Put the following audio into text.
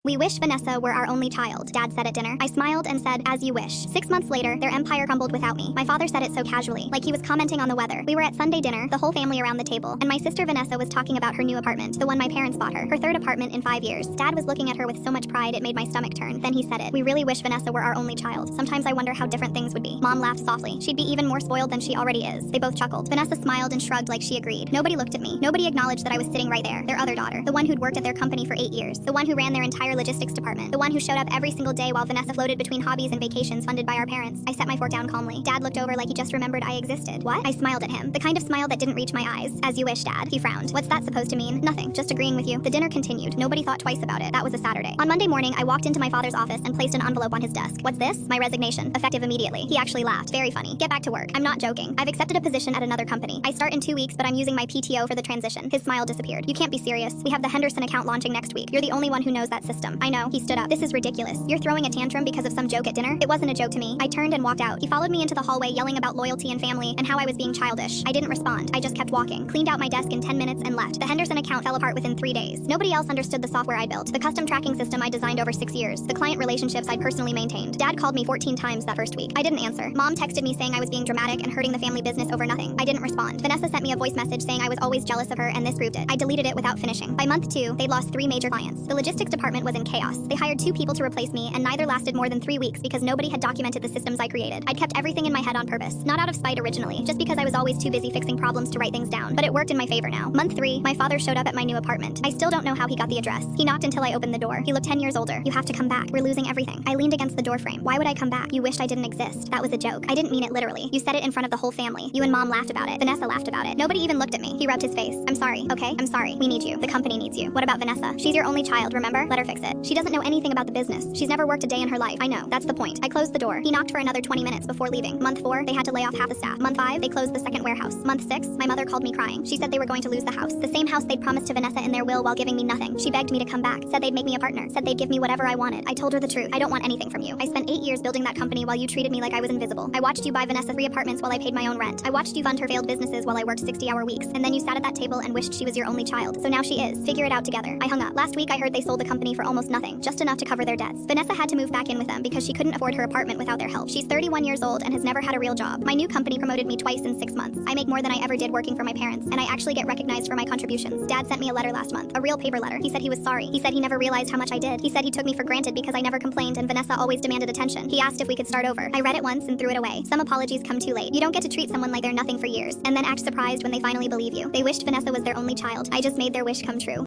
"We wish Vanessa were our only child," Dad said at dinner. I smiled and said, "As you wish." 6 months later, their empire crumbled without me. My father said it so casually, like he was commenting on the weather. We were at Sunday dinner, the whole family around the table, and my sister Vanessa was talking about her new apartment, the one my parents bought her. Her third apartment in 5 years. Dad was looking at her with so much pride it made my stomach turn. Then he said it. "We really wish Vanessa were our only child. Sometimes I wonder how different things would be." Mom laughed softly. "She'd be even more spoiled than she already is." They both chuckled. Vanessa smiled and shrugged like she agreed. Nobody looked at me. Nobody acknowledged that I was sitting right there, their other daughter, the one who'd worked at their company for 8 years, the one who ran their entire logistics department, the one who showed up every single day while Vanessa floated between hobbies and vacations funded by our parents. I set my fork down calmly. Dad looked over like he just remembered I existed. "What?" I smiled at him, the kind of smile that didn't reach my eyes. "As you wish, Dad." He frowned. "What's that supposed to mean?" "Nothing, just agreeing with you." The dinner continued. Nobody thought twice about it. That was a Saturday. On Monday morning, I walked into my father's office and placed an envelope on his desk. "What's this?" "My resignation, effective immediately." He actually laughed. "Very funny. Get back to work." "I'm not joking. I've accepted a position at another company. I start in 2 weeks, but I'm using my PTO for the transition." His smile disappeared. "You can't be serious. We have the Henderson account launching next week. You're the only one who knows that system." "I know." He stood up. "This is ridiculous. You're throwing a tantrum because of some joke at dinner?" "It wasn't a joke to me." I turned and walked out. He followed me into the hallway yelling about loyalty and family and how I was being childish. I didn't respond. I just kept walking, cleaned out my desk in 10 minutes and left. The Henderson account fell apart within 3 days. Nobody else understood the software I built, the custom tracking system I designed over 6 years, the client relationships I'd personally maintained. Dad called me 14 times that first week. I didn't answer. Mom texted me saying I was being dramatic and hurting the family business over nothing. I didn't respond. Vanessa sent me a voice message saying I was always jealous of her and this proved it. I deleted it without finishing. By month 2, they'd lost 3 major clients. The logistics department was in chaos. They hired 2 people to replace me and neither lasted more than 3 weeks because nobody had documented the systems I created. I'd kept everything in my head on purpose, not out of spite originally, just because I was always too busy fixing problems to write things down. But it worked in my favor now. Month 3, my father showed up at my new apartment. I still don't know how he got the address. He knocked until I opened the door. He looked 10 years older. "You have to come back. We're losing everything." I leaned against the doorframe. "Why would I come back? You wished I didn't exist." "That was a joke. I didn't mean it literally. You said it in front of the whole family. You and Mom laughed about it. Vanessa laughed about it. Nobody even looked at me." He rubbed his face. "I'm sorry, okay? I'm sorry. We need you. The company needs you." "What about Vanessa? She's your only child, remember? Let her fix it." "She doesn't know anything about the business. She's never worked a day in her life." "I know. That's the point." I closed the door. He knocked for another 20 minutes before leaving. Month 4, they had to lay off half the staff. Month 5, they closed the second warehouse. Month 6, my mother called me crying. She said they were going to lose the house. The same house they'd promised to Vanessa in their will while giving me nothing. She begged me to come back. Said they'd make me a partner. Said they'd give me whatever I wanted. I told her the truth. "I don't want anything from you. I spent 8 years building that company while you treated me like I was invisible. I watched you buy Vanessa 3 apartments while I paid my own rent. I watched you fund her failed businesses while I worked 60-hour weeks. And then you sat at that table and wished she was your only child. So now she is. Figure it out together." I hung up. Last week I heard they sold the company for almost nothing, just enough to cover their debts. Vanessa had to move back in with them because she couldn't afford her apartment without their help. She's 31 years old and has never had a real job. My new company promoted me twice in 6 months. I make more than I ever did working for my parents, and I actually get recognized for my contributions. Dad sent me a letter last month, a real paper letter. He said he was sorry. He said he never realized how much I did. He said he took me for granted because I never complained and Vanessa always demanded attention. He asked if we could start over. I read it once and threw it away. Some apologies come too late. You don't get to treat someone like they're nothing for years, and then act surprised when they finally believe you. They wished Vanessa was their only child. I just made their wish come true.